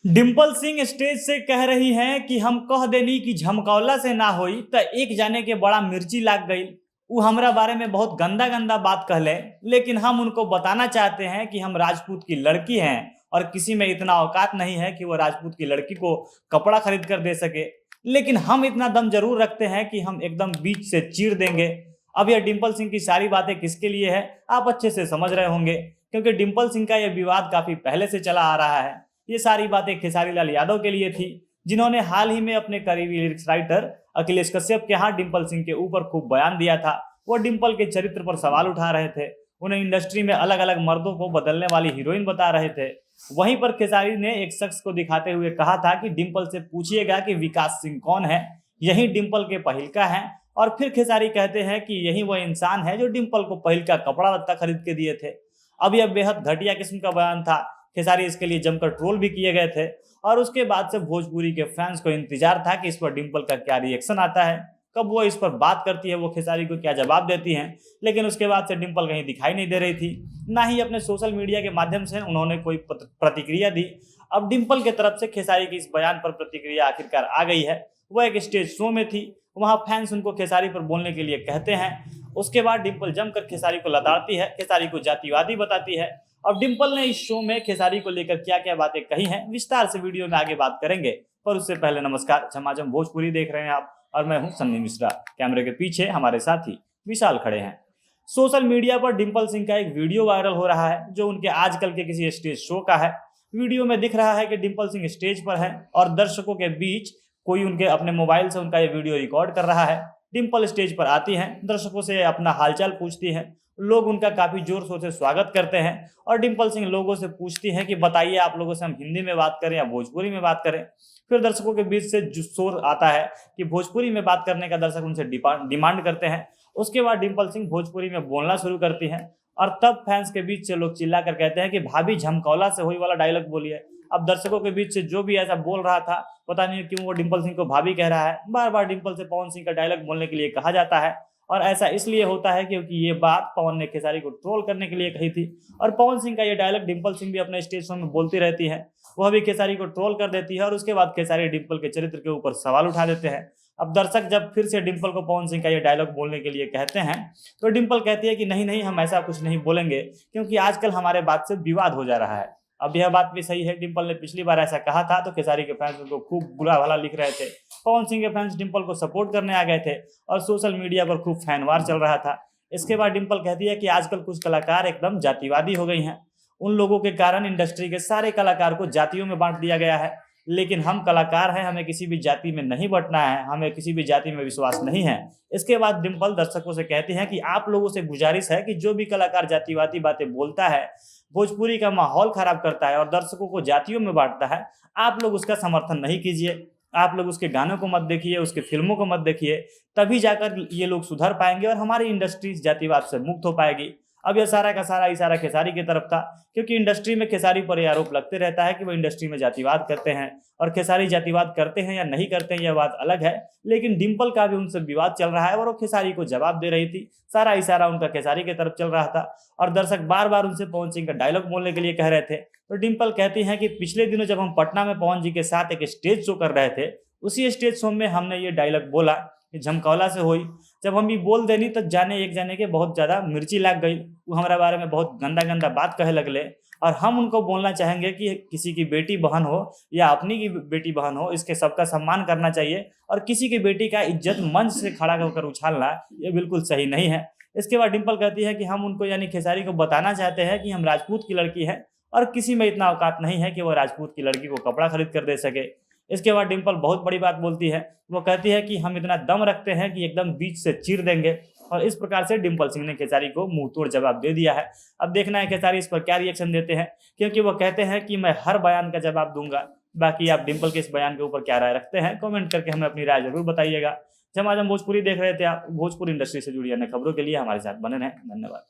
Dimple Singh stage से कह रही हैं कि हम कह देनी कि झमकौला से ना होई त एक जाने के बड़ा मिर्ची लाग गई। वो हमरा बारे में बहुत गंदा गंदा बात कहले, लेकिन हम उनको बताना चाहते हैं कि हम राजपूत की लड़की हैं और किसी में इतना औकात नहीं है कि वो राजपूत की लड़की को कपड़ा खरीद कर दे सके। लेकिन हम इतना दम जरूर रखते हैं कि हम एकदम बीच से चीर देंगे। अब यह डिम्पल सिंह की सारी बातें किसके लिए है आप अच्छे से समझ रहे होंगे, क्योंकि डिम्पल सिंह का यह विवाद काफी पहले से चला आ रहा है। ये सारी बातें खेसारी लाल यादव के लिए थी, जिन्होंने हाल ही में अपने करीबी लिरिक्स राइटर अखिलेश कश्यप के यहाँ डिम्पल सिंह के ऊपर खूब बयान दिया था। वो डिम्पल के चरित्र पर सवाल उठा रहे थे, उन्हें इंडस्ट्री में अलग अलग मर्दों को बदलने वाली हीरोइन बता रहे थे। वहीं पर खेसारी ने एक शख्स को दिखाते हुए कहा था कि डिम्पल से पूछिएगा कि विकास सिंह कौन है, यही डिम्पल के पहिलका है। और फिर खेसारी कहते हैं कि यही वह इंसान है जो डिम्पल को पहिलका कपड़ा लत्ता खरीद के दिए थे। अब यह बेहद घटिया किस्म का बयान था। खेसारी इसके लिए जमकर ट्रोल भी किए गए थे और उसके बाद से भोजपुरी के फैंस को इंतजार था कि इस पर डिम्पल का क्या रिएक्शन आता है, कब वो इस पर बात करती है, वो खेसारी को क्या जवाब देती हैं। लेकिन उसके बाद से डिम्पल कहीं दिखाई नहीं दे रही थी, ना ही अपने सोशल मीडिया के माध्यम से उन्होंने कोई प्रतिक्रिया दी। अब डिम्पल के तरफ से खेसारी की इस बयान पर प्रतिक्रिया आखिरकार आ गई है। वह एक स्टेज शो में थी, वहाँ फैंस उनको खेसारी पर बोलने के लिए कहते हैं। उसके बाद डिम्पल जमकर खेसारी को लताड़ती है, खेसारी को जातिवादी बताती है। अब डिम्पल ने इस शो में खेसारी को लेकर क्या क्या बातें कही हैं विस्तार से वीडियो में आगे बात करेंगे। पर उससे पहले नमस्कार, झमाझम भोजपुरी देख रहे हैं आप और मैं हूं सन्नी मिश्रा। कैमरे के पीछे हमारे साथी विशाल खड़े हैं। सोशल मीडिया पर डिम्पल सिंह का एक वीडियो वायरल हो रहा है जो उनके आजकल के किसी स्टेज शो का है। वीडियो में दिख रहा है कि डिम्पल सिंह स्टेज पर है और दर्शकों के बीच कोई उनके अपने मोबाइल से उनका ये वीडियो रिकॉर्ड कर रहा है। डिम्पल स्टेज पर आती हैं, दर्शकों से अपना हालचाल पूछती हैं, लोग उनका काफी जोर शोर से स्वागत करते हैं और डिम्पल सिंह लोगों से पूछती हैं कि बताइए आप लोगों से हम हिंदी में बात करें या भोजपुरी में बात करें। फिर दर्शकों के बीच से शोर आता है कि भोजपुरी में बात करने का दर्शक उनसे डिमांड करते हैं। उसके बाद डिम्पल सिंह भोजपुरी में बोलना शुरू करती हैं और तब फैंस के बीच से लोग चिल्ला कर कहते हैं कि भाभी झमकौला से होई वाला डायलॉग बोलिए। अब दर्शकों के बीच से जो भी ऐसा बोल रहा था, पता नहीं क्यों वो डिम्पल सिंह को भाभी कह रहा है। बार बार डिम्पल से पवन सिंह का डायलॉग बोलने के लिए कहा जाता है और ऐसा इसलिए होता है क्योंकि ये बात पवन ने खेसारी को ट्रोल करने के लिए कही थी और पवन सिंह का ये डायलॉग डिम्पल सिंह भी अपने स्टेज शो में बोलती रहती है। वह भी खेसारी को ट्रोल कर देती है और उसके बाद खेसारी डिम्पल के चरित्र के ऊपर सवाल उठा देते हैं। अब दर्शक जब फिर से डिम्पल को पवन सिंह का ये डायलॉग बोलने के लिए कहते हैं तो डिम्पल कहती है कि नहीं नहीं, हम ऐसा कुछ नहीं बोलेंगे क्योंकि आजकल हमारे बात से विवाद हो जा रहा है। अब यह बात भी सही है, डिम्पल ने पिछली बार ऐसा कहा था तो खेसारी के फैंस उनको खूब बुरा भला लिख रहे थे। पवन सिंह के फैंस डिम्पल को सपोर्ट करने आ गए थे और सोशल मीडिया पर खूब फैनवार चल रहा था। इसके बाद डिम्पल कहती है कि आजकल कुछ कलाकार एकदम जातिवादी हो गई हैं। उन लोगों के कारण इंडस्ट्री के सारे कलाकार को जातियों में बांट दिया गया है। लेकिन हम कलाकार हैं, हमें किसी भी जाति में नहीं बंटना है, हमें किसी भी जाति में विश्वास नहीं है। इसके बाद डिम्पल दर्शकों से कहती हैं कि आप लोगों से गुजारिश है कि जो भी कलाकार जातिवादी बातें बोलता है, भोजपुरी का माहौल खराब करता है और दर्शकों को जातियों में बांटता है, आप लोग उसका समर्थन नहीं कीजिए। आप लोग उसके गानों को मत देखिए, उसके फिल्मों को मत देखिए, तभी जाकर ये लोग सुधर पाएंगे और हमारी इंडस्ट्री जातिवाद से मुक्त हो पाएगी। अब यह सारा का सारा इशारा खेसारी की तरफ था, क्योंकि इंडस्ट्री में खेसारी पर यह आरोप लगते रहता है कि वो इंडस्ट्री में जातिवाद करते हैं और खेसारी जातिवाद करते हैं या नहीं करते हैं यह बात अलग है। लेकिन डिम्पल का भी उनसे विवाद चल रहा है और वो खेसारी को जवाब दे रही थी। सारा इशारा उनका खेसारी की तरफ चल रहा था और दर्शक बार बार उनसे पवन सिंह का डायलॉग बोलने के लिए कह रहे थे। तो डिम्पल कहती हैं कि पिछले दिनों जब हम पटना में पवन जी के साथ एक स्टेज शो कर रहे थे, उसी स्टेज शो में हमने ये डायलॉग बोला कि झमकौला से हुई। जब हम ये बोल देनी तो जाने एक जाने के बहुत ज़्यादा मिर्ची लाग गई, वो हमारे बारे में बहुत गंदा गंदा बात कहे लगले। और हम उनको बोलना चाहेंगे कि किसी की बेटी बहन हो या अपनी की बेटी बहन हो, इसके सबका सम्मान करना चाहिए और किसी की बेटी का इज्जत मंच से खड़ा होकर उछालना ये बिल्कुल सही नहीं है। इसके बाद डिम्पल कहती है कि हम उनको यानी खेसारी को बताना चाहते हैं कि हम राजपूत की लड़की हैं और किसी में इतना औकात नहीं है कि वो राजपूत की लड़की को कपड़ा खरीद कर दे सके। इसके बाद डिम्पल बहुत बड़ी बात बोलती है, वो कहती है कि हम इतना दम रखते हैं कि एकदम बीच से चीर देंगे। और इस प्रकार से डिम्पल सिंह ने खेसारी को मुंह तोड़ जवाब दे दिया है। अब देखना है खेसारी इस पर क्या रिएक्शन देते हैं, क्योंकि वो कहते हैं कि मैं हर बयान का जवाब दूंगा। बाकी आप डिम्पल के इस बयान के ऊपर क्या राय रखते हैं, कमेंट करके हमें अपनी राय जरूर बताइएगा। जब आज हम भोजपुरी देख रहे थे, आप भोजपुरी इंडस्ट्री से जुड़ी अन्य खबरों के लिए हमारे साथ बने रहें। धन्यवाद।